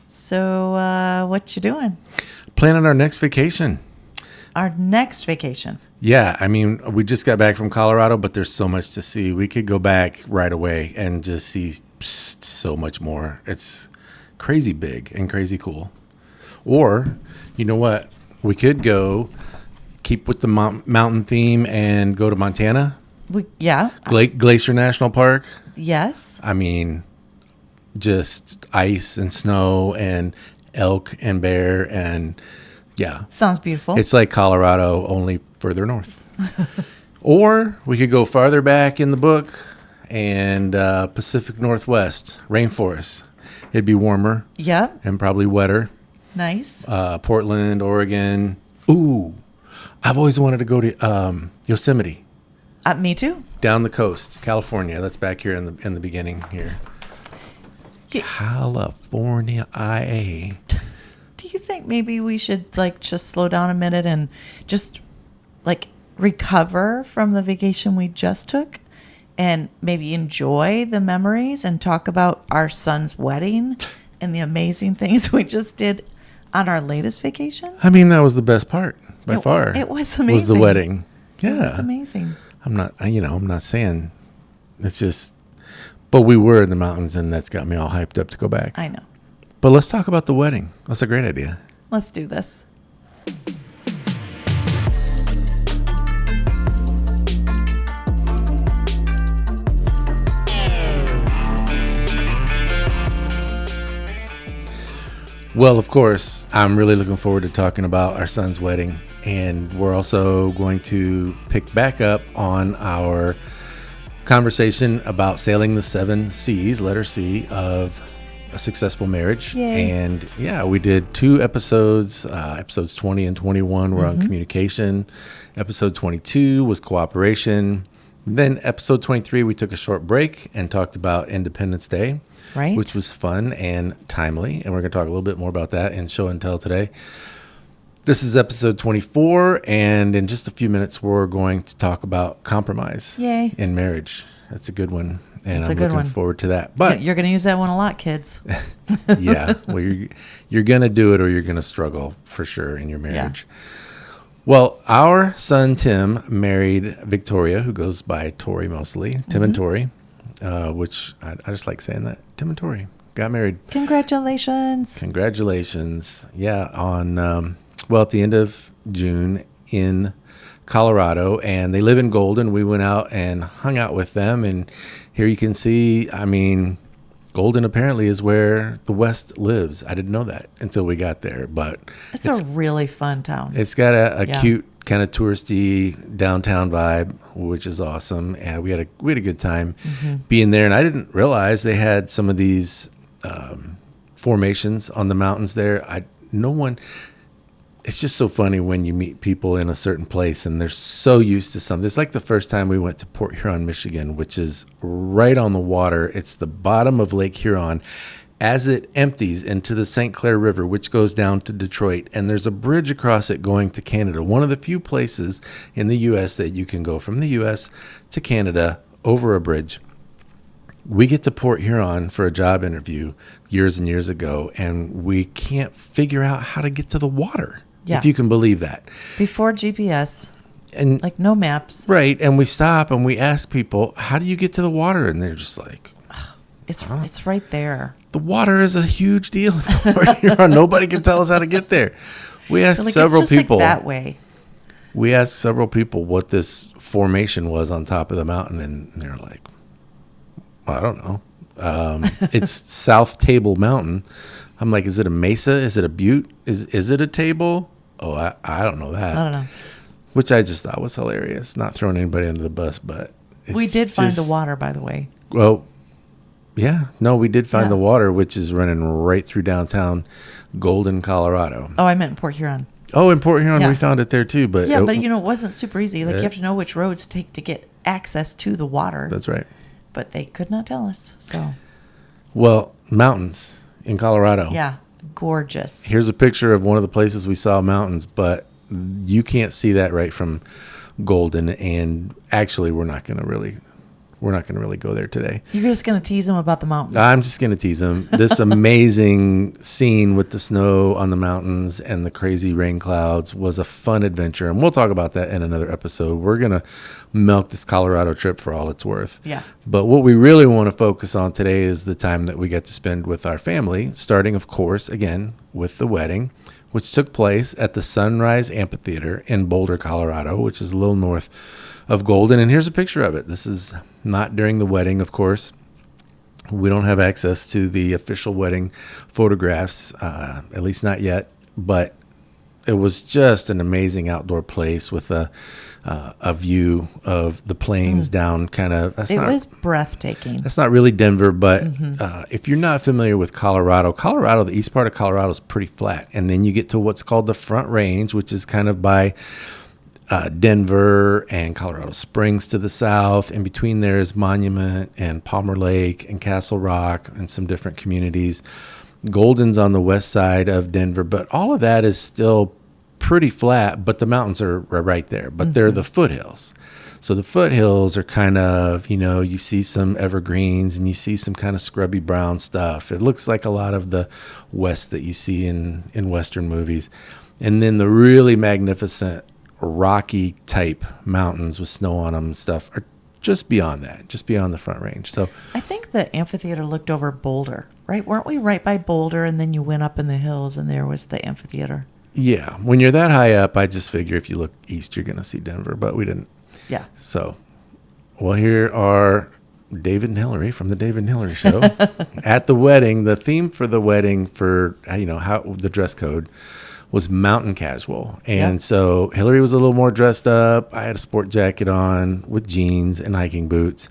So, what you doing? Planning our next vacation. Our next vacation. Yeah, I mean, we just got back from Colorado, but there's so much to see. We could go back right away and just see so much more. It's crazy big and crazy cool. Or, you know what? We could go keep with the mountain theme and go to Montana, Yeah. Glacier National Park. Yes. I mean, just ice and snow and elk and bear and yeah. Sounds beautiful. It's like Colorado, only further north. Or we could go farther back in the book and Pacific Northwest, rainforest. It'd be warmer Yep. and probably wetter. Nice. Portland, Oregon. Ooh, I've always wanted to go to Yosemite, Me too. down the coast, California. That's back here in the beginning here. Yeah. California, IA. Do you think maybe we should just slow down a minute and just recover from the vacation we just took and maybe enjoy the memories and talk about our son's wedding and the amazing things we just did on our latest vacation? I mean, that was the best part by far. It was Was the amazing. wedding. Yeah. It was amazing. I'm not saying it's just, but we were in the mountains and that's got me all hyped up to go back. I know. But let's talk about the wedding. That's a great idea. Let's do this. Well, of course, I'm really looking forward to talking about our son's wedding. And we're also going to pick back up on our conversation about sailing the 7 C's, letter C, of a successful marriage. Yay. And yeah, we did 2 episodes. Episodes 20 and 21 were on communication. Episode 22 was cooperation. Then episode 23, we took a short break and talked about Independence Day. Right. Which was fun and timely. And we're going to talk a little bit more about that in show and tell today. This is episode 24. And in just a few minutes, we're going to talk about compromise Yay. in marriage. That's a good one. And It's a I'm good looking one. forward to that. But You're going to use that one a lot, kids. yeah, well, you're going to do it or you're going to struggle for sure in your marriage. Well, our son, Tim, married Victoria, who goes by Tori mostly. Tim and Tori. Which I just like saying that. Tim and Tori got married. Congratulations. Congratulations. Yeah, on, at the end of June in Colorado. And they live in Golden. We went out and hung out with them. And here you can see, I mean, Golden apparently is where the West lives. I didn't know that until we got there. But It's a really fun town. it's got a Yeah. cute kind of touristy downtown vibe, which is awesome. And we had a good time being there. And I didn't realize they had some of these formations on the mountains there. It's just so funny when you meet people in a certain place and they're so used to something. It's like the first time we went to Port Huron, Michigan, which is right on the water. It's the bottom of Lake Huron as it empties into the St. Clair River, which goes down to Detroit. And there's a bridge across it going to Canada, one of the few places in the U.S. that you can go from the U.S. to Canada over a bridge. We get to Port Huron for a job interview years and years ago, and we can't figure out how to get to the water, Yeah. if you can believe that. Before GPS, And no maps. right, and we stop and we ask people, how do you get to the water? And they're just like, It's right there. the water is a huge deal in Port Huron. Nobody can tell us how to get there. We asked They're several it's just people. that way. We asked several people what this formation was on top of the mountain, and they're like, well, I don't know. It's South Table Mountain. I'm like, is it a mesa? Is it a butte? Is it a table? Oh, I don't know that. I don't know. Which I just thought was hilarious. Not throwing anybody under the bus, but We it's did find the just- water, by the way. Well, yeah, no, we did find Yeah. the water, which is running right through downtown Golden, Colorado. Oh, I meant in Port Huron. Oh, in Port Huron, Yeah. we found it there too. But Yeah, but it wasn't super easy. You Yeah. have to know which roads to take to get access to the water. that's right. But they could not tell us. So, Well, mountains in Colorado. yeah, gorgeous. Here's a picture of one of the places we saw mountains, but you can't see that right from Golden. And actually, we're not going to really we're not going to really go there today. You're just going to tease him about the mountains. I'm just going to tease him. This amazing scene with the snow on the mountains and the crazy rain clouds was a fun adventure. And we'll talk about that in another episode. We're going to milk this Colorado trip for all it's worth. Yeah. But what we really want to focus on today is the time that we get to spend with our family, starting, of course, again, with the wedding, which took place at the Sunrise Amphitheater in Boulder, Colorado, which is a little north of Golden. And here's a picture of it. This is not during the wedding, of course. We don't have access to the official wedding photographs, at least not yet. But it was just an amazing outdoor place with a view of the plains down kind of. It was breathtaking. That's not really Denver, but if you're not familiar with Colorado, the east part of Colorado is pretty flat. And then you get to what's called the Front Range, which is kind of by Denver and Colorado Springs to the south. In between there is Monument and Palmer Lake and Castle Rock and some different communities. Golden's on the west side of Denver, but all of that is still pretty flat, but the mountains are right there. But they're the foothills. So the foothills are kind of, you see some evergreens and you see some kind of scrubby brown stuff. It looks like a lot of the west that you see in Western movies. And then the really magnificent rocky type mountains with snow on them and stuff are just beyond that, just beyond the Front Range. So I think the amphitheater looked over Boulder, right? Weren't we right by Boulder, and then you went up in the hills and there was the amphitheater? yeah, when you're that high up, I just figure if you look east, you're going to see Denver, but we didn't. Yeah. So, well, here are David and Hillary from the David and Hillary Show at the wedding. The theme for the wedding for, how the dress code was mountain casual. And so Hillary was a little more dressed up. I had a sport jacket on with jeans and hiking boots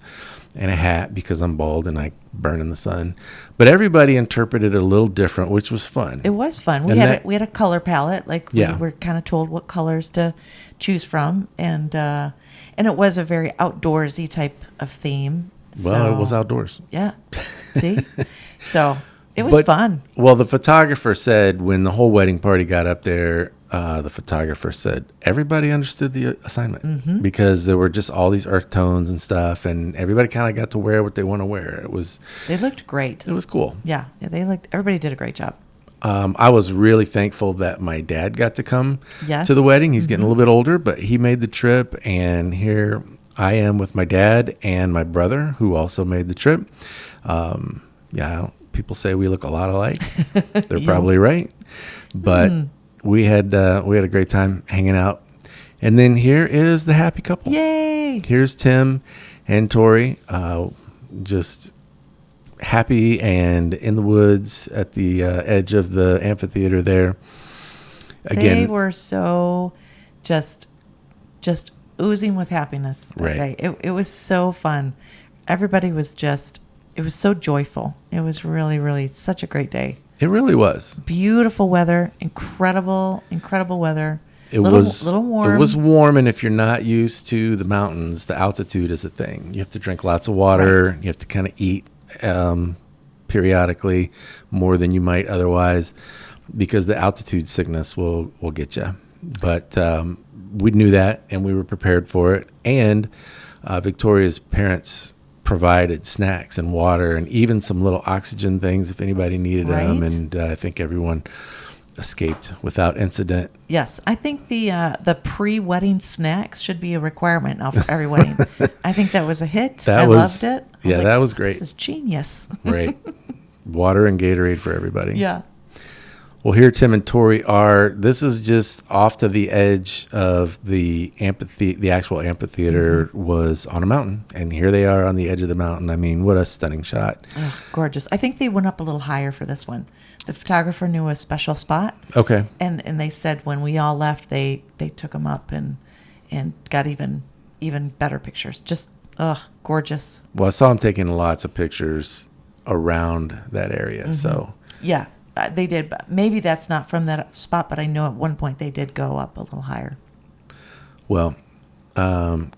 and a hat because I'm bald and I burn in the sun. But everybody interpreted it a little different, which was fun. It was fun. We And had a color palette. Like we Yeah. were kind of told what colors to choose from, and it was a very outdoorsy type of theme. Well, it was outdoors. Yeah. See? So it was fun. Well, the photographer said when the whole wedding party got up there, the photographer said everybody understood the assignment because there were just all these earth tones and stuff, and everybody kind of got to wear what they want to wear. They looked great. It was cool. Yeah, everybody did a great job. I was really thankful that my dad got to come Yes. to the wedding. He's getting a little bit older, but he made the trip, and here I am with my dad and my brother, who also made the trip. People say we look a lot alike. They're probably right, but we had a great time hanging out. And then here is the happy couple. Yay! Here's Tim and Tori, just happy and in the woods at the edge of the amphitheater there. Again, They were so just oozing with happiness that Right. day. It was so fun. Everybody was it was so joyful. It was really, really such a great day. it really was. Beautiful weather, incredible weather. It little was warm. It was warm, and if you're not used to the mountains, the altitude is a thing. You have to drink lots of water. Right. You have to kind of eat periodically more than you might otherwise, because the altitude sickness will get you. But we knew that, and we were prepared for it. And Victoria's parents provided snacks and water and even some little oxygen things if anybody needed them. Right. And I think everyone escaped without incident. Yes, I think the pre-wedding snacks should be a requirement now for every wedding. I think that was a hit. I loved it. I was that was great. This is genius. Right. Water and Gatorade for everybody. Yeah. Well, here Tim and Tori are. This is just off to the edge of the amphitheater. The actual amphitheater was on a mountain, and here they are on the edge of the mountain. I mean, what a stunning shot. Oh, gorgeous. I think they went up a little higher for this one. The photographer knew a special spot, Okay. and they said when we all left, they took them up and got even better pictures. Just gorgeous. Well, I saw him taking lots of pictures around that area. So Yeah, they did. But maybe that's not from that spot, but I know at one point they did go up a little higher. well,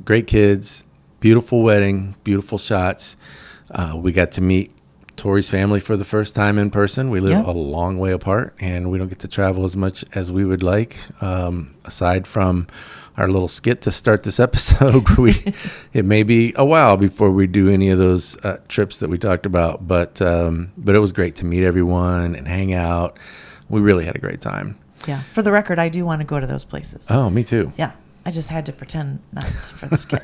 great kids, beautiful wedding, beautiful shots. We got to meet Tori's family for the first time in person. We live Yeah. a long way apart, and we don't get to travel as much as we would like. Aside from our little skit to start this episode, it may be a while before we do any of those trips that we talked about. But it was great to meet everyone and hang out. We really had a great time. Yeah. For the record, I do want to go to those places. Oh, me too. Yeah. I just had to pretend not for the skit.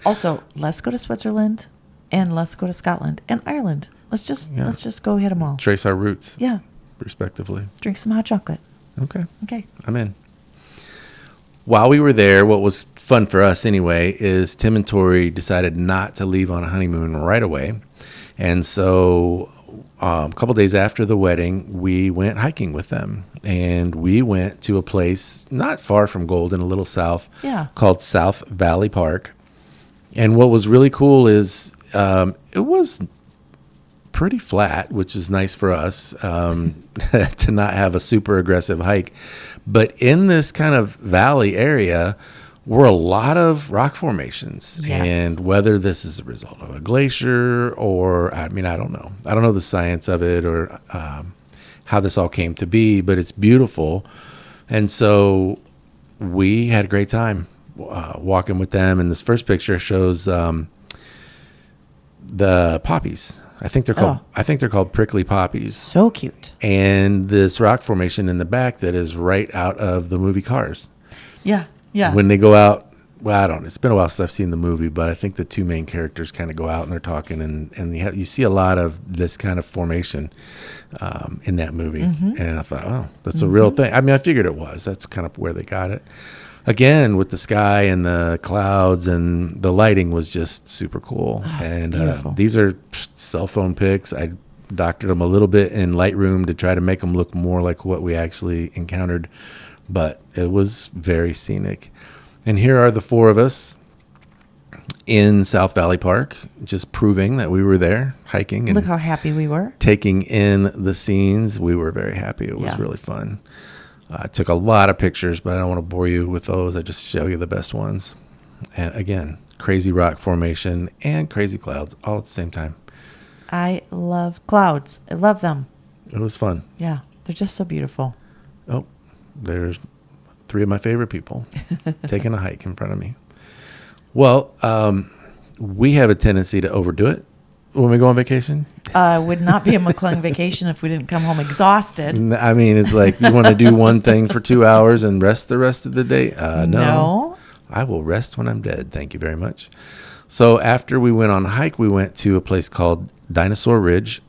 Also, let's go to Switzerland and let's go to Scotland and Ireland. Let's just go hit them all. Trace our roots, Yeah. respectively. Drink some hot chocolate. Okay. Okay. I'm in. While we were there, what was fun for us anyway is Tim and Tori decided not to leave on a honeymoon right away. And so a couple days after the wedding, we went hiking with them. And we went to a place not far from Golden, a little south, Yeah. called South Valley Park. And what was really cool is it was pretty flat, which is nice for us to not have a super aggressive hike. But in this kind of valley area were a lot of rock formations. Yes. And whether this is a result of a glacier or, I mean, I don't know. I don't know the science of it or how this all came to be, but it's beautiful. And so we had a great time walking with them. And this first picture shows the poppies. I think they're called prickly poppies. So cute. And this rock formation in the back that is right out of the movie Cars. Yeah. Yeah. When they go out, well, I don't know. It's been a while since I've seen the movie, but I think the two main characters kind of go out and they're talking, and you see a lot of this kind of formation in that movie. Mm-hmm. And I thought, oh, that's a real thing. I mean, I figured it was. That's kind of where they got it. Again, with the sky and the clouds and the lighting was just super cool. Oh, it's and beautiful. these are cell phone pics. I doctored them a little bit in Lightroom to try to make them look more like what we actually encountered. But it was very scenic. And here are the four of us in South Valley Park, just proving that we were there hiking and Look how happy we were. taking in the scenes. We were very happy. It was Yeah. really fun. I took a lot of pictures, but I don't want to bore you with those. I just show you the best ones. And again, crazy rock formation and crazy clouds all at the same time. I love clouds. I love them. It was fun. Yeah. They're just so beautiful. Oh, there's three of my favorite people taking a hike in front of me. Well, we have a tendency to overdo it when we go on vacation. Would not be a McClung vacation if we didn't come home exhausted. I mean, it's like you want to do one thing for 2 hours and rest the rest of the day. No, I will rest when I'm dead. Thank you very much. So after we went on a hike, we went to a place called Dinosaur Ridge.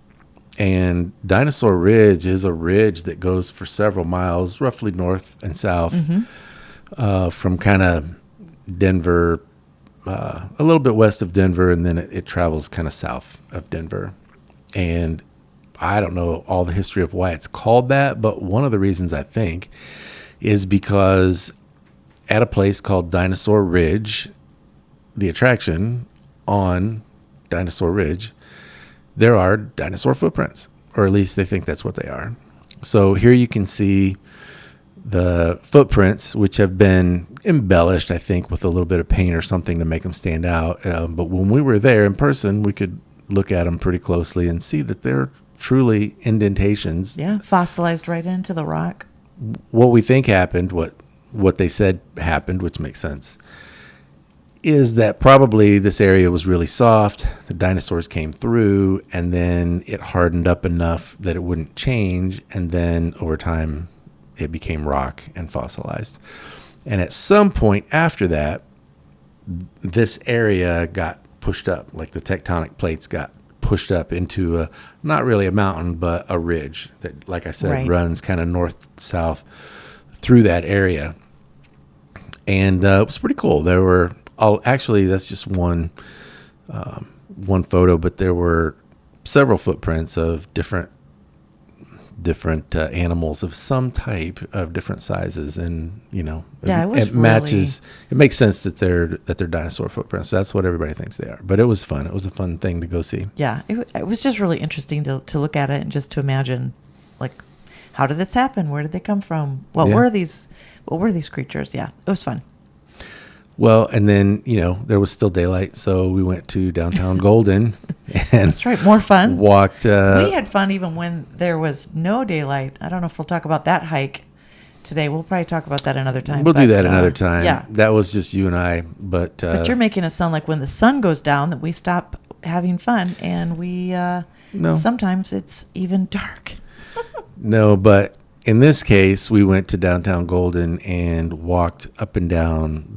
And Dinosaur Ridge is a ridge that goes for several miles, roughly north and south, from kind of Denver, a little bit west of Denver, and then it travels kind of south of Denver. And I don't know all the history of why it's called that, but one of the reasons I think is because at a place called Dinosaur Ridge, the attraction on Dinosaur Ridge, there are dinosaur footprints, or at least they think that's what they are. So here you can see the footprints, which have been embellished, I think, with a little bit of paint or something to make them stand out. But when we were there in person, we could look at them pretty closely and see that they're truly indentations. Yeah. Fossilized right into the rock. What we think happened, what they said happened, which makes sense, is that probably this area was really soft. The dinosaurs came through, and then it hardened up enough that it wouldn't change. And then over time, it became rock and fossilized. And at some point after that, this area got pushed up, like the tectonic plates got pushed up into not really a mountain, but a ridge that, like I said, Right. runs kind of north-south through that area. And it was pretty cool. There were actually, that's just one photo, but there were several footprints of different animals of some type of different sizes, and Yeah, it was matches. It makes sense that they're dinosaur footprints. So that's what everybody thinks they are. But it was fun. It was a fun thing to go see. Yeah. It was just really interesting to look at it and just to imagine, like, how did this happen? Where did they come from? What Yeah. were these creatures? Yeah. It was fun. Well, and then, there was still daylight, so we went to downtown Golden and That's right. More fun. walked. We had fun even when there was no daylight. I don't know if we'll talk about that hike today. We'll probably talk about that another time. We'll do that another time. Yeah. That was just you and I. But You're making it sound like when the sun goes down that we stop having fun, and we No. sometimes it's even dark. no, but in this case, we went to downtown Golden and walked up and down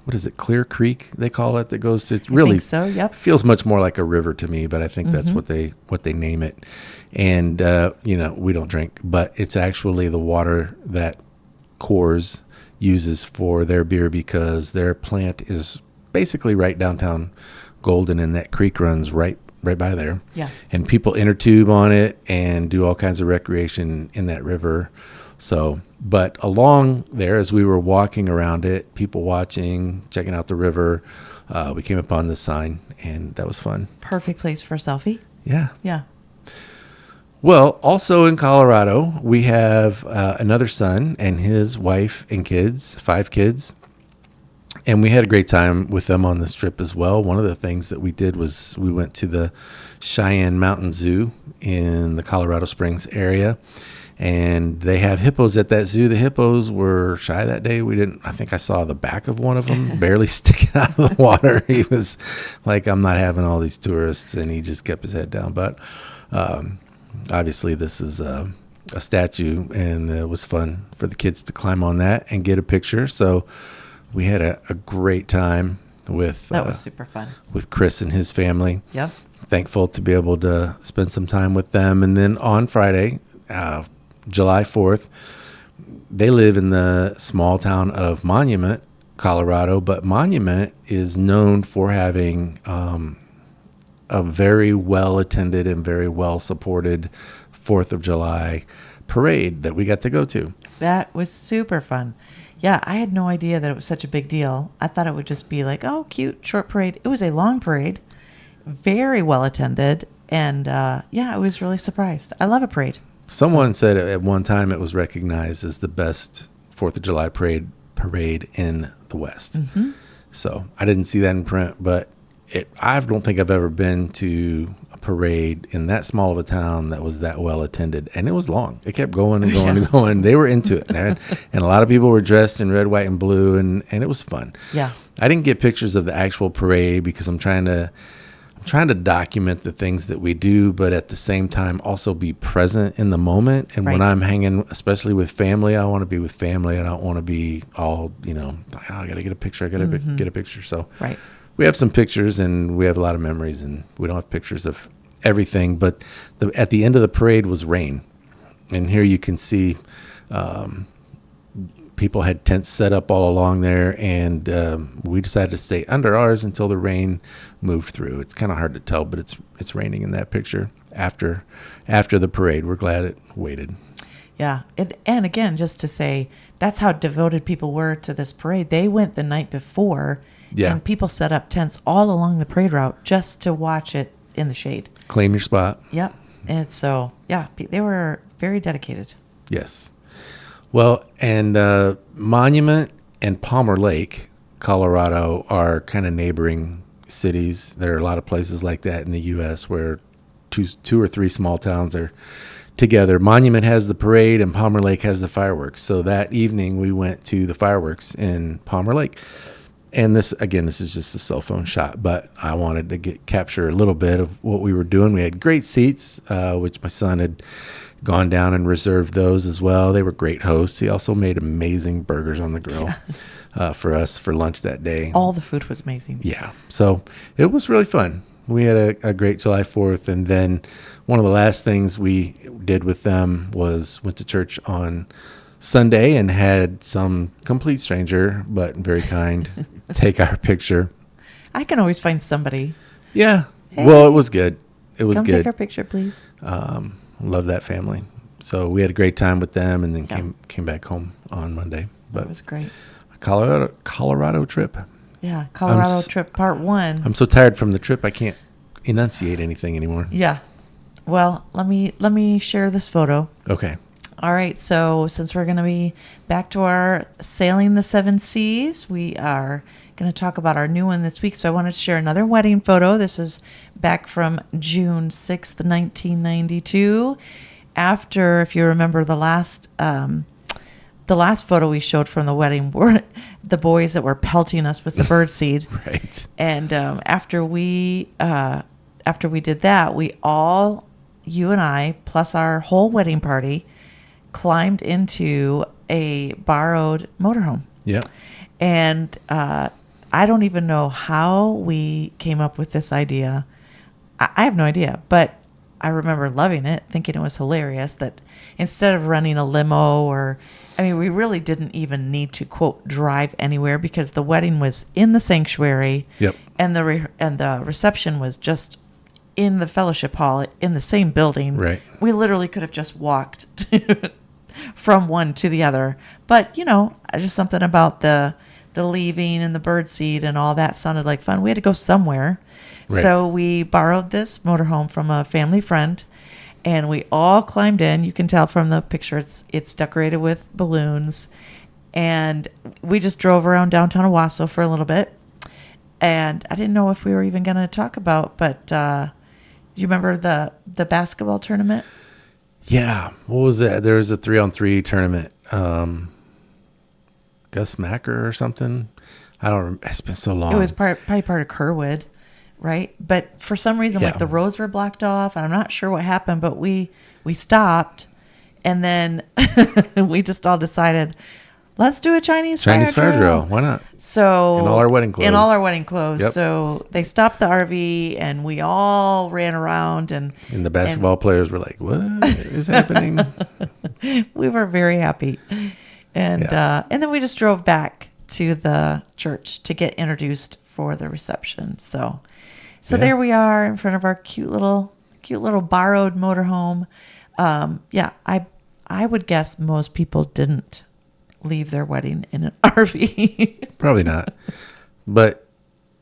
what is it, Clear Creek, they call it, that goes to, really I think so, yep. feels much more like a river to me, but I think that's what they name it. And, we don't drink, but it's actually the water that Coors uses for their beer because their plant is basically right downtown Golden, and that creek runs right by there. Yeah. And people inner tube on it and do all kinds of recreation in that river. So, but along there, as we were walking around it, people watching, checking out the river, we came upon this sign, and that was fun. Perfect place for a selfie. Yeah. Yeah. Well, also in Colorado, we have another son and his wife and kids, 5 kids. And we had a great time with them on this trip as well. One of the things that we did was we went to the Cheyenne Mountain Zoo in the Colorado Springs area. And they have hippos at that zoo. The hippos were shy that day. I think I saw the back of one of them barely sticking out of the water. He was like, I'm not having all these tourists. And he just kept his head down. But obviously this is a statue, and it was fun for the kids to climb on that and get a picture. So we had a great time with That was super fun. with Chris and his family. Yep. Thankful to be able to spend some time with them. And then on Friday, July 4th, they live in the small town of Monument, Colorado, but Monument is known for having a very well attended and very well supported 4th of July parade that we got to go to. That was super fun. Yeah, I had no idea that it was such a big deal. I thought it would just be like, oh, cute, short parade. It was a long parade, very well attended, and I was really surprised. I love a parade. Someone said at one time it was recognized as the best 4th of July parade in the West. Mm-hmm. So I didn't see that in print, but I don't think I've ever been to a parade in that small of a town that was that well attended. And it was long. It kept going and going and going. They were into it. And a lot of people were dressed in red, white, and blue, and it was fun. Yeah. I didn't get pictures of the actual parade because I'm trying to document the things that we do, but at the same time also be present in the moment. And when Right. I'm hanging, especially with family, I want to be with family. I don't want to be all, like, oh, I got to get a picture. I got to get a picture. So Right. we have some pictures and we have a lot of memories, and we don't have pictures of everything. But at the end of the parade was rain. And here you can see people had tents set up all along there, and we decided to stay under ours until the rain moved through. It's kind of hard to tell, but it's raining in that picture after the parade. We're glad it waited. Yeah. And again, just to say, that's how devoted people were to this parade. They went the night before, Yeah. and people set up tents all along the parade route just to watch it in the shade. Claim your spot. Yep. And so, they were very dedicated. Yes. Well, and Monument and Palmer Lake, Colorado, are kind of neighboring cities. There are a lot of places like that in the U.S. where two or three small towns are together. Monument has the parade and Palmer Lake has the fireworks. So that evening we went to the fireworks in Palmer Lake. And this is just a cell phone shot, but I wanted to capture a little bit of what we were doing. We had great seats, which my son had gone down and reserved those as well. They were great hosts. He also made amazing burgers on the grill for us for lunch that day. All the food was amazing. Yeah. So it was really fun. We had a great July 4th. And then one of the last things we did with them was went to church on Sunday and had some complete stranger, but very kind, take our picture. I can always find somebody. Yeah. Hey. Well, it was good. It was Come good. take our picture, please. Love that family. So we had a great time with them, and then came back home on Monday. But That was great. a Colorado trip. Yeah, Colorado trip part 1. I'm so tired from the trip I can't enunciate anything anymore. Yeah. Well, let me share this photo. Okay. All right. So since we're going to be back to our Sailing the Seven Seas, we are going to talk about our new one this week. So I wanted to share another wedding photo. This is back from June 6th, 1992. After, if you remember the last photo we showed from the wedding were the boys that were pelting us with the birdseed. Right. And after we did that, we all, you and I, plus our whole wedding party, climbed into a borrowed motorhome. Yeah. And I don't even know how we came up with this idea. I have no idea, but I remember loving it, thinking it was hilarious that instead of running a limo we really didn't even need to, quote, drive anywhere because the wedding was in the sanctuary. Yep. And the reception was just in the fellowship hall in the same building. Right. We literally could have just walked from one to the other. But, just something about the leaving and the birdseed and all that sounded like fun. We had to go somewhere. Right. So we borrowed this motorhome from a family friend, and we all climbed in. You can tell from the picture it's decorated with balloons. And we just drove around downtown Owasso for a little bit. And I didn't know if we were even going to talk about, but you remember the basketball tournament? Yeah. What was it? There was a 3-on-3 tournament. Gus Macker or something. I don't remember. It's been so long. It was probably part of Kerwood, right? But for some reason, Yeah. like the roads were blocked off, and I'm not sure what happened, but we stopped, and then we just all decided, let's do a Chinese fire drill. Why not? So In all our wedding clothes. In all our wedding clothes. Yep. So they stopped the RV, and we all ran around, and And the basketball players were like, what is happening? we were very happy. And Yeah. and then we just drove back to the church to get introduced for the reception. So Yeah. there we are in front of our cute little borrowed motorhome. I would guess most people didn't leave their wedding in an RV. Probably not. But,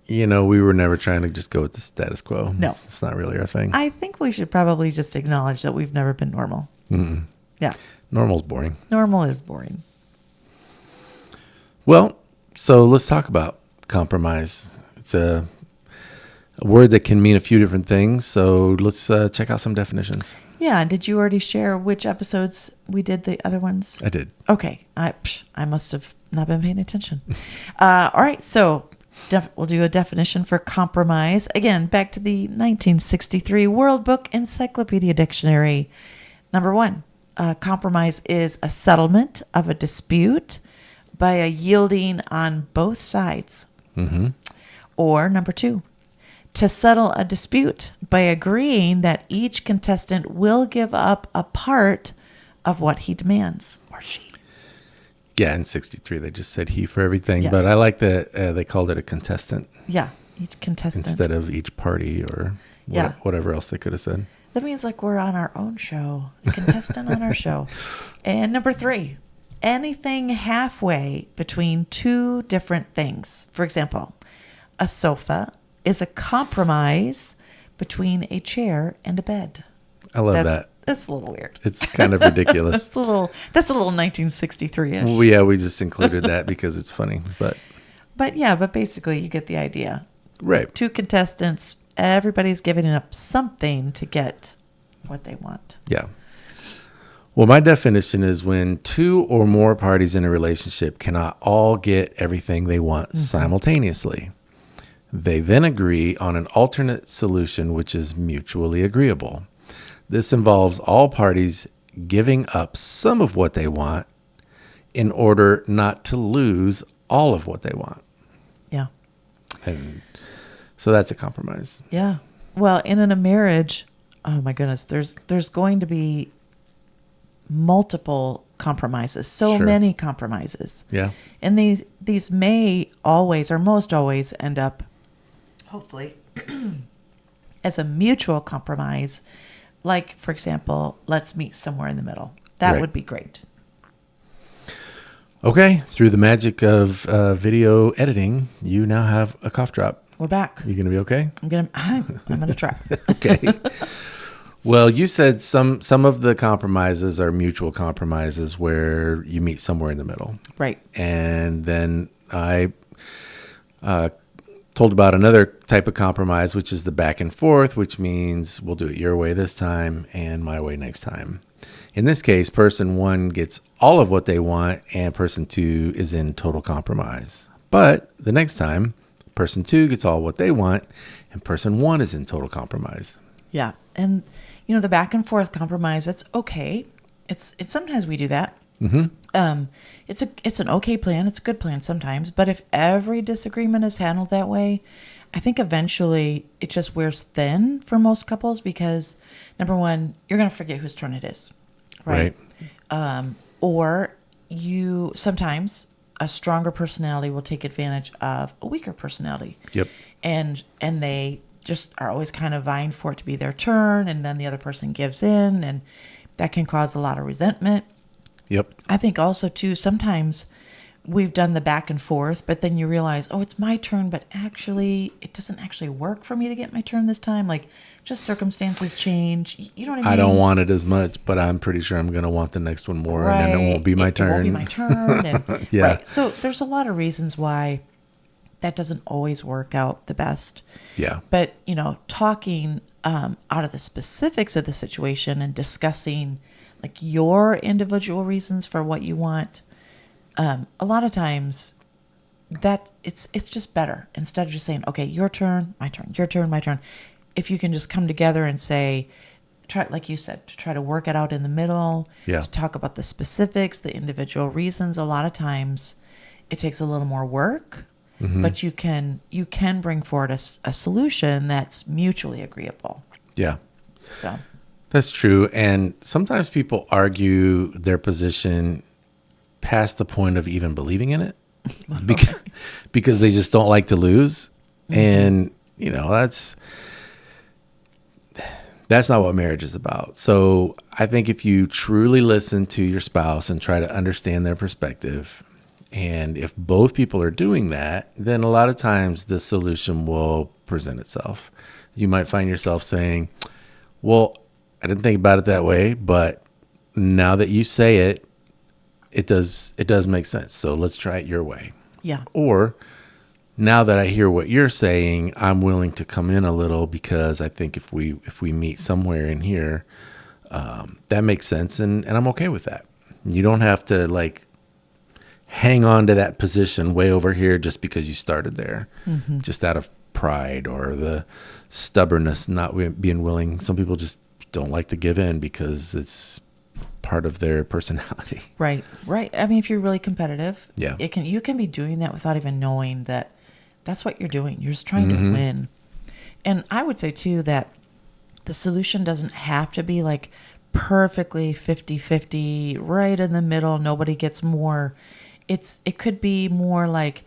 we were never trying to just go with the status quo. No. It's not really our thing. I think we should probably just acknowledge that we've never been normal. Mm-mm. Yeah. Normal's boring. Normal is boring. Well, so let's talk about compromise. It's a word that can mean a few different things. So let's check out some definitions. Yeah. Did you already share which episodes we did the other ones? I did. Okay. I must have not been paying attention. All right. So we'll do a definition for compromise. Again, back to the 1963 World Book Encyclopedia Dictionary. Number 1, compromise is a settlement of a dispute by a yielding on both sides. Mm-hmm. Or number 2, to settle a dispute by agreeing that each contestant will give up a part of what he demands, or she. Yeah, in 63, they just said he for everything. Yeah. But I like that they called it a contestant Yeah, each contestant. instead of each party or Yeah. whatever else they could have said. That means like we're on our own show, a contestant on our show. And number 3, anything halfway between two different things. For example, a sofa is a compromise between a chair and a bed. I love that. That's a little weird. It's kind of ridiculous. That's a little 1963-ish. Well, yeah, we just included that because it's funny. But But basically you get the idea. right. Two contestants, everybody's giving up something to get what they want. Yeah. Well, my definition is when two or more parties in a relationship cannot all get everything they want simultaneously. They then agree on an alternate solution which is mutually agreeable. This involves all parties giving up some of what they want in order not to lose all of what they want. Yeah. And so that's a compromise. Yeah. Well, in a marriage, oh my goodness, there's going to be multiple compromises, so Sure. many compromises. Yeah. And these may always or most always end up, hopefully, as a mutual compromise. Like, for example, let's meet somewhere in the middle. That Right. would be great. Okay. Through the magic of video editing, you now have a cough drop. We're back. You going to be okay? I'm gonna try. Okay. Well, you said some of the compromises are mutual compromises where you meet somewhere in the middle. Right. And then I told about another type of compromise, which is the back and forth, which means we'll do it your way this time and my way next time. In this case, person one gets all of what they want and person two is in total compromise. But the next time, person two gets all what they want and person one is in total compromise. Yeah. And, the back and forth compromise, that's okay. It's sometimes we do that. Mm-hmm. It's an okay plan. It's a good plan sometimes. But if every disagreement is handled that way, I think eventually it just wears thin for most couples because, number one, you're going to forget whose turn it is. Right. Or sometimes a stronger personality will take advantage of a weaker personality. Yep. And they just are always kind of vying for it to be their turn, and then the other person gives in, and that can cause a lot of resentment. Yep. I think also too, sometimes we've done the back and forth, but then you realize, oh, it's my turn, but actually it doesn't actually work for me to get my turn this time. Like, just circumstances change. You know what I mean? I don't want it as much, but I'm pretty sure I'm going to want the next one more, right. And then it won't be my turn. It won't be my turn. And, yeah. Right. So there's a lot of reasons why that doesn't always work out the best. Yeah. But, talking out of the specifics of the situation and discussing like your individual reasons for what you want, a lot of times that it's just better instead of just saying, okay, your turn, my turn, your turn, my turn. If you can just come together and say, try, like you said, to try to work it out in the middle, yeah. to talk about the specifics, the individual reasons. A lot of times it takes a little more work, mm-hmm. but you can bring forward a solution that's mutually agreeable. Yeah. So that's true. And sometimes people argue their position past the point of even believing in it because they just don't like to lose. Mm-hmm. And, that's not what marriage is about. So I think if you truly listen to your spouse and try to understand their perspective, and if both people are doing that, then a lot of times the solution will present itself. You might find yourself saying, well, I didn't think about it that way, but now that you say it, it does make sense. So let's try it your way. Yeah. Or now that I hear what you're saying, I'm willing to come in a little because I think if we meet somewhere in here, that makes sense, and I'm okay with that. You don't have to like hang on to that position way over here just because you started there, mm-hmm. just out of pride or the stubbornness, not being willing. Some people just don't like to give in because it's part of their personality. Right. I mean, if you're really competitive, yeah, you can be doing that without even knowing that that's what you're doing. You're just trying mm-hmm. to win. And I would say too that the solution doesn't have to be like perfectly 50-50, right in the middle, nobody gets more. It could be more like,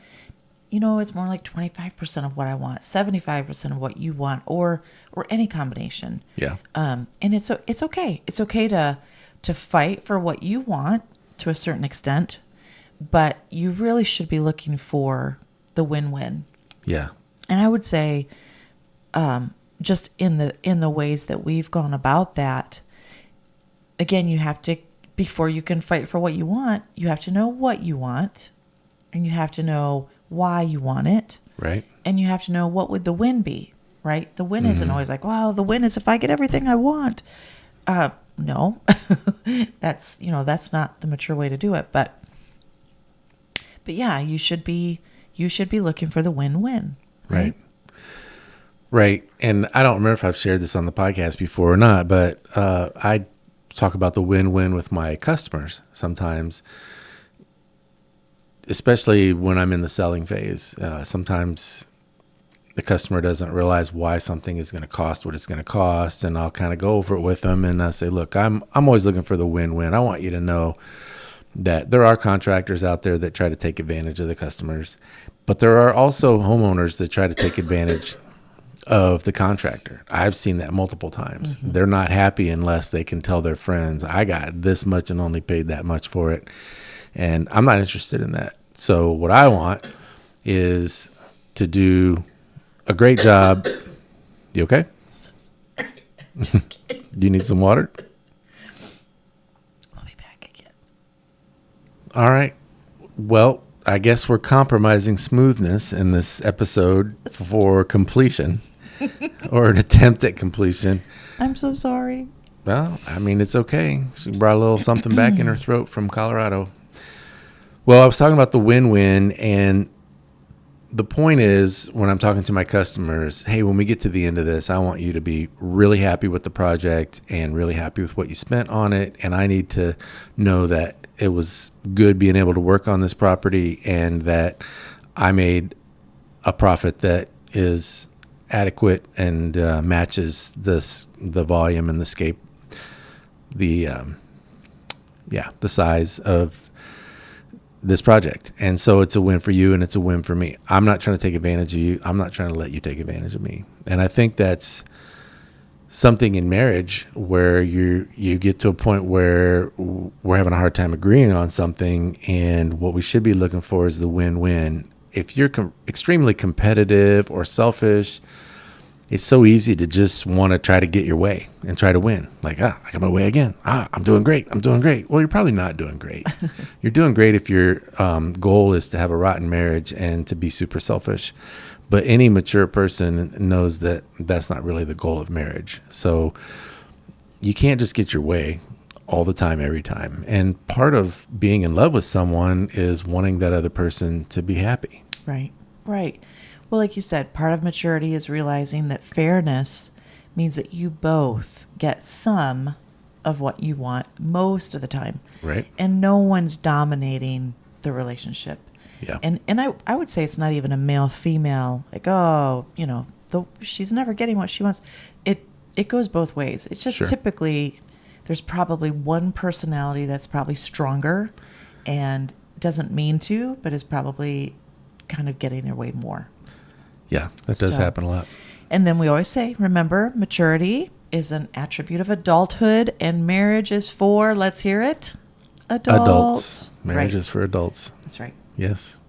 it's more like 25% of what I want, 75% of what you want, or any combination. Yeah. And it's okay. It's okay to fight for what you want to a certain extent, but you really should be looking for the win-win. Yeah. And I would say, just in the ways that we've gone about that, again, you have to, before you can fight for what you want, you have to know what you want, and you have to know why you want it. Right. And you have to know what would the win be, right? The win mm-hmm. isn't always like, wow, the win is if I get everything I want. No, that's not the mature way to do it. But yeah, you should be looking for the win-win. Right. Right. And I don't remember if I've shared this on the podcast before or not, but I talk about the win-win with my customers sometimes, especially when I'm in the selling phase. Sometimes the customer doesn't realize why something is going to cost what it's going to cost, and I'll kind of go over it with them and I say, look, I'm always looking for the win-win. I want you to know that there are contractors out there that try to take advantage of the customers, but there are also homeowners that try to take advantage of the contractor. I've seen that multiple times. Mm-hmm. They're not happy unless they can tell their friends, I got this much and only paid that much for it. And I'm not interested in that. So what I want is to do a great job. You okay? Do you need some water? We'll be back again. All right. Well, I guess we're compromising smoothness in this episode for completion or an attempt at completion. I'm so sorry. Well, I mean, it's okay. She brought a little something back in her throat from Colorado. Well, I was talking about the win-win, and the point is when I'm talking to my customers, hey, when we get to the end of this, I want you to be really happy with the project and really happy with what you spent on it. And I need to know that it was good being able to work on this property and that I made a profit that is adequate and matches the volume and the scape, the size of this project. And so it's a win for you and it's a win for me. I'm not trying to take advantage of you. I'm not trying to let you take advantage of me. And I think that's something in marriage where you get to a point where we're having a hard time agreeing on something, and what we should be looking for is the win-win. If you're extremely competitive or selfish, it's so easy to just want to try to get your way and try to win. Like, I got my way again. I'm doing great. I'm doing great. Well, you're probably not doing great. You're doing great if your goal is to have a rotten marriage and to be super selfish. But any mature person knows that that's not really the goal of marriage. So you can't just get your way all the time, every time. And part of being in love with someone is wanting that other person to be happy. Right. Well, like you said, part of maturity is realizing that fairness means that you both get some of what you want most of the time. Right. And no one's dominating the relationship. Yeah. And I would say it's not even a male-female, like, oh, she's never getting what she wants. It goes both ways. It's just typically there's probably one personality that's probably stronger and doesn't mean to, but is probably kind of getting their way more. Yeah, that does happen a lot. And then we always say, remember, maturity is an attribute of adulthood, and marriage is for, let's hear it, adults. Marriage is for adults. That's right. Yes.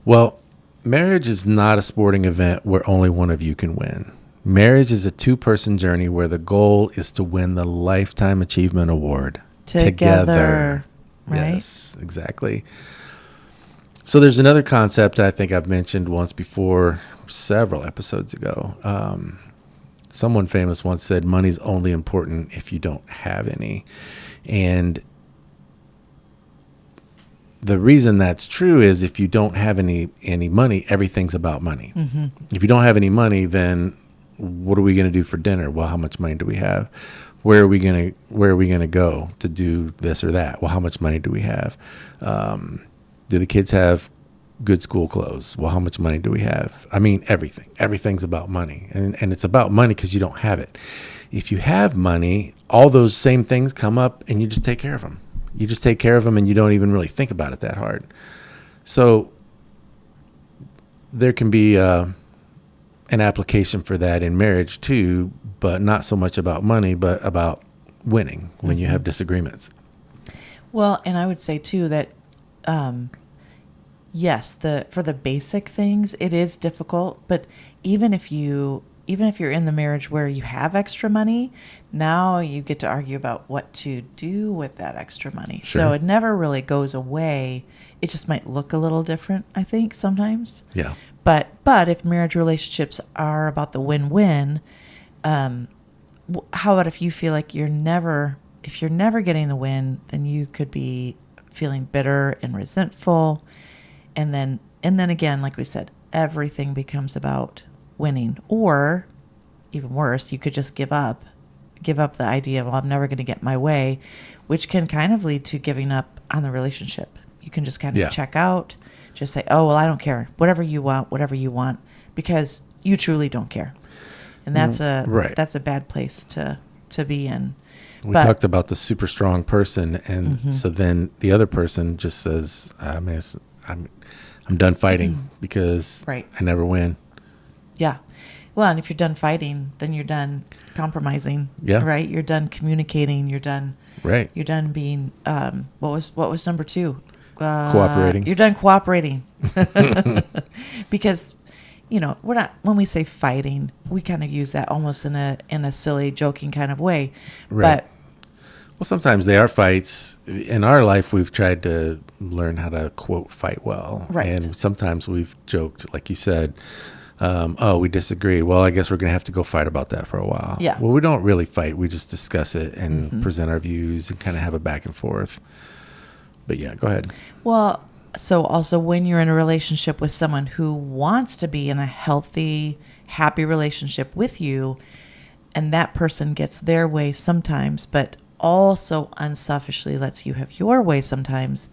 Well, marriage is not a sporting event where only one of you can win. Marriage is a two-person journey where the goal is to win the Lifetime Achievement Award together. Right? Yes, exactly. So there's another concept I think I've mentioned once before, several episodes ago. Someone famous once said, money's only important if you don't have any. And the reason that's true is if you don't have any money, everything's about money. Mm-hmm. If you don't have any money, then what are we going to do for dinner? Well, how much money do we have? Where are we going to go to do this or that? Well, how much money do we have? Do the kids have good school clothes? Well, how much money do we have? I mean, everything's about money, and it's about money because you don't have it. If you have money, all those same things come up and you just take care of them. You just take care of them and you don't even really think about it that hard. So there can be an application for that in marriage too, but not so much about money, but about winning when you have disagreements. Well, and I would say too that, yes, for the basic things, it is difficult, but even if you're in the marriage where you have extra money, now you get to argue about what to do with that extra money. Sure. So it never really goes away. It just might look a little different, I think, sometimes. Yeah. But if marriage relationships are about the win-win, how about if you feel like you're never getting the win, then you could be feeling bitter and resentful. And then again, like we said, everything becomes about winning. Or even worse, you could just give up the idea of, well, I'm never going to get my way, which can kind of lead to giving up on the relationship. You can just kind of check out, just say, oh, well, I don't care. Whatever you want, because you truly don't care. And that's a bad place to be in. We talked about the super strong person, and so then the other person just says, I'm done fighting because I never win. Yeah. Well, and if you're done fighting, then you're done compromising. Yeah. Right? You're done communicating. You're done. Right. You're done being. What was number 2? Cooperating. You're done cooperating. Because, we're not, when we say fighting, we kind of use that almost in a silly, joking kind of way. Right. But Well, sometimes they are fights. In our life, we've tried to learn how to, quote, fight well. Right. And sometimes we've joked, like you said, oh, we disagree. Well, I guess we're going to have to go fight about that for a while. Yeah. Well, we don't really fight. We just discuss it and present our views and kind of have a back and forth. But yeah, go ahead. Well, so also when you're in a relationship with someone who wants to be in a healthy, happy relationship with you, and that person gets their way sometimes, but also unselfishly lets you have your way sometimes,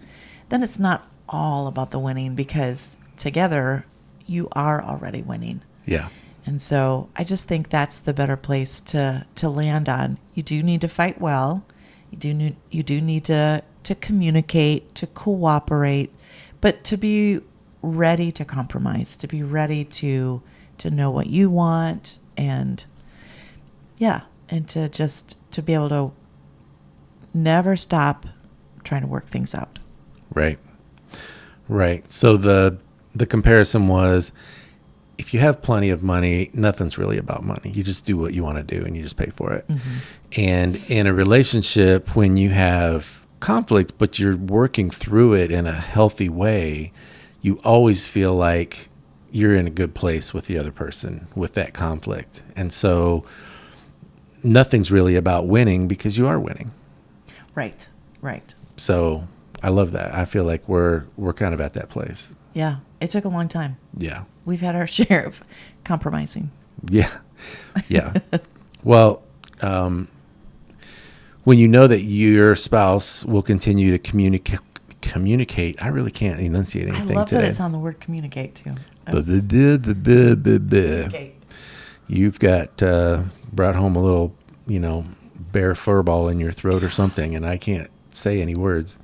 then it's not all about the winning, because together you are already winning. Yeah. And so I just think that's the better place to land on. You do need to fight well. You do need to communicate, to cooperate, but to be ready to compromise, to be ready to know what you want, and and to be able to never stop trying to work things out. Right. Right. So the comparison was, if you have plenty of money, nothing's really about money. You just do what you want to do and you just pay for it. And in a relationship, when you have conflict, but you're working through it in a healthy way, you always feel like you're in a good place with the other person with that conflict. And so nothing's really about winning, because you are winning. Right. Right. So I love that. I feel like we're kind of at that place. Yeah. It took a long time. Yeah. We've had our share of compromising. Yeah. Yeah. Well, when you know that your spouse will continue to communicate, I really can't enunciate anything I love today. that it's on the word communicate too. Communicate. You've got brought home a little, bear fur ball in your throat or something, and I can't say any words.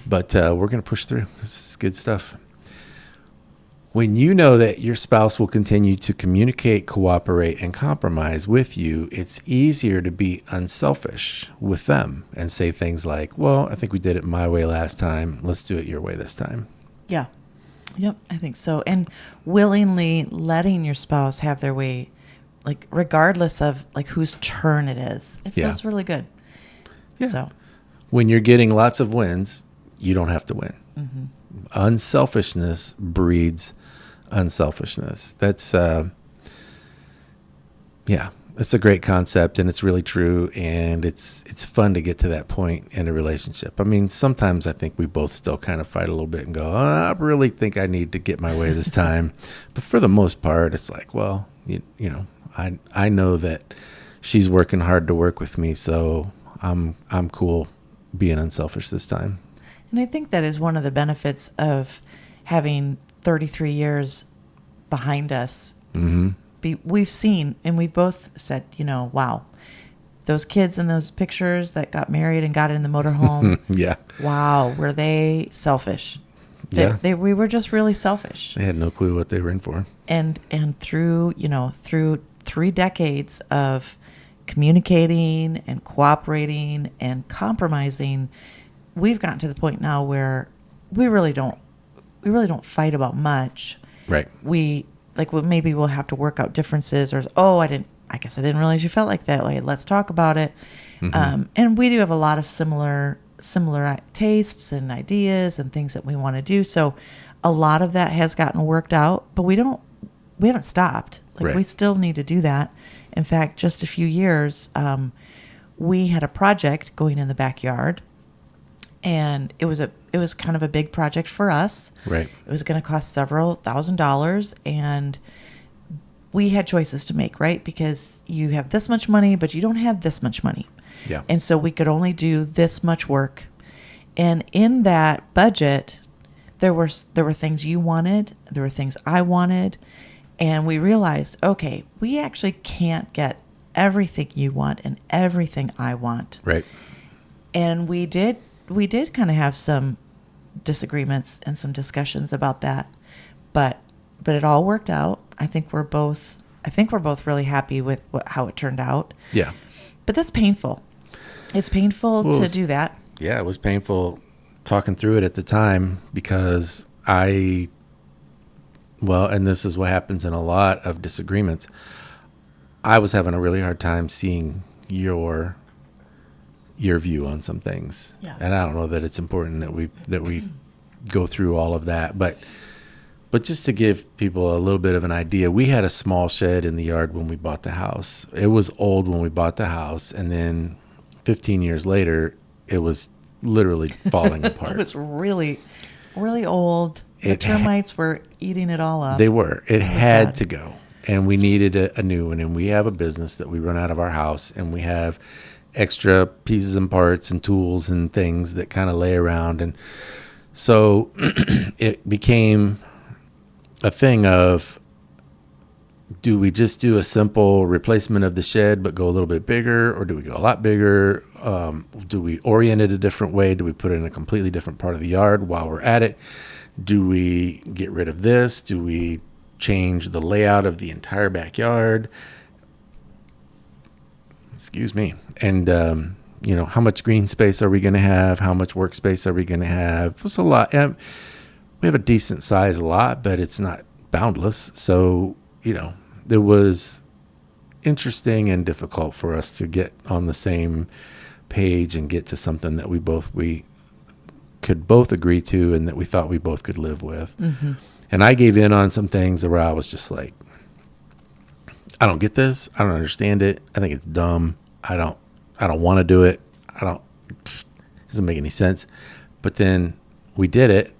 But we're going to push through. This is good stuff. When you know that your spouse will continue to communicate, cooperate, and compromise with you, it's easier to be unselfish with them and say things like, well, I think we did it my way last time. Let's do it your way this time. Yeah. Yep, I think so. And willingly letting your spouse have their way, like regardless of like whose turn it is. It feels really good. Yeah. So When you're getting lots of wins, you don't have to win. Unselfishness breeds unselfishness. That's it's a great concept, and it's really true, and it's fun to get to that point in a relationship. I mean, sometimes I think we both still kind of fight a little bit and go, I really think I need to get my way this time. But for the most part, it's like, well, I know that she's working hard to work with me, so I'm cool being unselfish this time. And I think that is one of the benefits of having 33 years behind us. We've seen, and we've both said, wow, those kids in those pictures that got married and got in the motorhome. Yeah. Wow, were they selfish? We were just really selfish. They had no clue what they were in for. And through 3 decades of communicating and cooperating and compromising, we've gotten to the point now where we really don't fight about much. Right. Maybe we'll have to work out differences, or I guess I didn't realize you felt like that. Like, let's talk about it. And we do have a lot of similar tastes and ideas and things that we want to do. So a lot of that has gotten worked out, but we haven't stopped. Like, Right. we still need to do that. In fact, just a few years, we had a project going in the backyard, and it was kind of a big project for us. Right. It was going to cost several $1,000s, and we had choices to make, right? Because you have this much money, but you don't have this much money. Yeah. And so we could only do this much work. And in that budget, there were things you wanted, there were things I wanted, and we realized, okay, we actually can't get everything you want and everything I want. Right. And we did kind of have some disagreements and some discussions about that, but it all worked out. I think we're both really happy with how it turned out. Yeah. But that's painful. It's painful to do that. Yeah, it was painful talking through it at the time, because I Well, and this is what happens in a lot of disagreements. I was having a really hard time seeing your view on some things. Yeah. And I don't know that it's important that we go through all of that, but just to give people a little bit of an idea, we had a small shed in the yard when we bought the house. It was old when we bought the house, and then 15 years later, it was literally falling apart. It was really, really old. The termites were eating it all up. They were. It had bad. to go. And we needed a new one. And we have a business that we run out of our house. And we have extra pieces and parts and tools and things that kind of lay around. And so it became a thing of, do we just do a simple replacement of the shed but go a little bit bigger, or do we go a lot bigger? Do we orient it a different way? Do we put it in a completely different part of the yard while we're at it? Do we get rid of this? Do we change the layout of the entire backyard? Excuse me. And, how much green space are we going to have? How much workspace are we going to have? It was a lot. We have a decent size lot, but it's not boundless. So, it was interesting and difficult for us to get on the same page and get to something that we could both agree to and that we thought we both could live with. Mm-hmm. And I gave in on some things where I was just like, I don't get this. I don't understand it. I think it's dumb. I don't want to do it. It doesn't make any sense. But then we did it.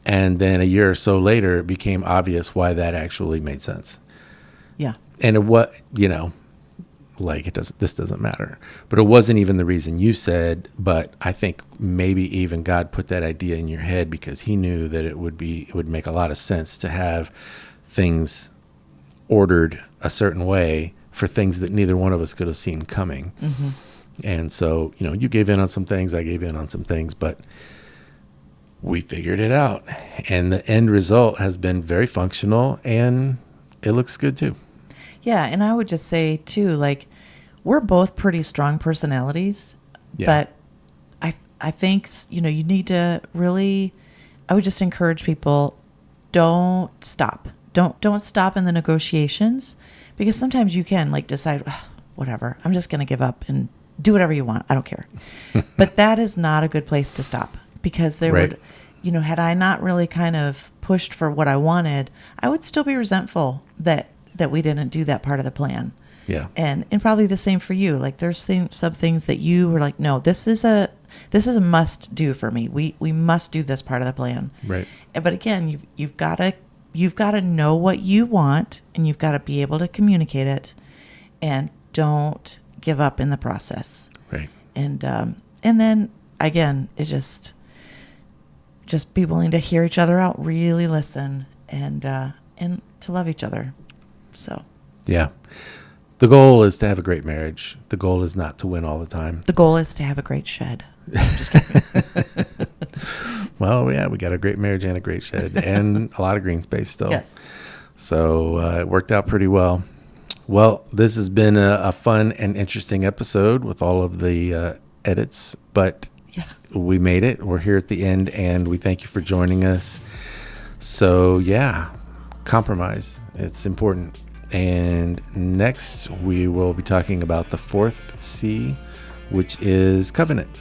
And then a year or so later, it became obvious why that actually made sense. Yeah. And this doesn't matter. But it wasn't even the reason you said, but I think maybe even God put that idea in your head because he knew that it would make a lot of sense to have things ordered a certain way for things that neither one of us could have seen coming. Mm-hmm. And so, you gave in on some things, I gave in on some things, but we figured it out. And the end result has been very functional and it looks good too. Yeah. And I would just say too, we're both pretty strong personalities, Yeah. but I think, you need to really, I would just encourage people, don't stop. Don't stop in the negotiations, because sometimes you can decide, whatever, I'm just going to give up and do whatever you want. I don't care. But that is not a good place to stop, because there Right. would, had I not really kind of pushed for what I wanted, I would still be resentful that we didn't do that part of the plan. Yeah. And probably the same for you. There's some things that you were like, no, this is a must do for me. We must do this part of the plan. Right. But again, you've got to know what you want, and you've got to be able to communicate it, and don't give up in the process. Right. And then again, it just be willing to hear each other out, really listen, and to love each other. So. Yeah. The goal is to have a great marriage. The goal is not to win all the time. The goal is to have a great shed. I'm just kidding. Well, yeah, we got a great marriage and a great shed and a lot of green space still. Yes. So it worked out pretty well. Well, this has been a fun and interesting episode with all of the edits, but Yeah. we made it. We're here at the end, and we thank you for joining us. So, yeah, compromise. It's important. And next, we will be talking about the fourth C, which is covenant.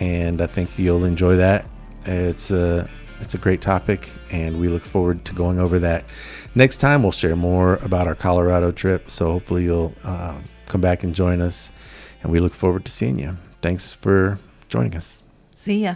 And I think you'll enjoy that. It's a great topic, and we look forward to going over that. Next time, we'll share more about our Colorado trip. So hopefully you'll come back and join us, and we look forward to seeing you. Thanks for joining us. See ya.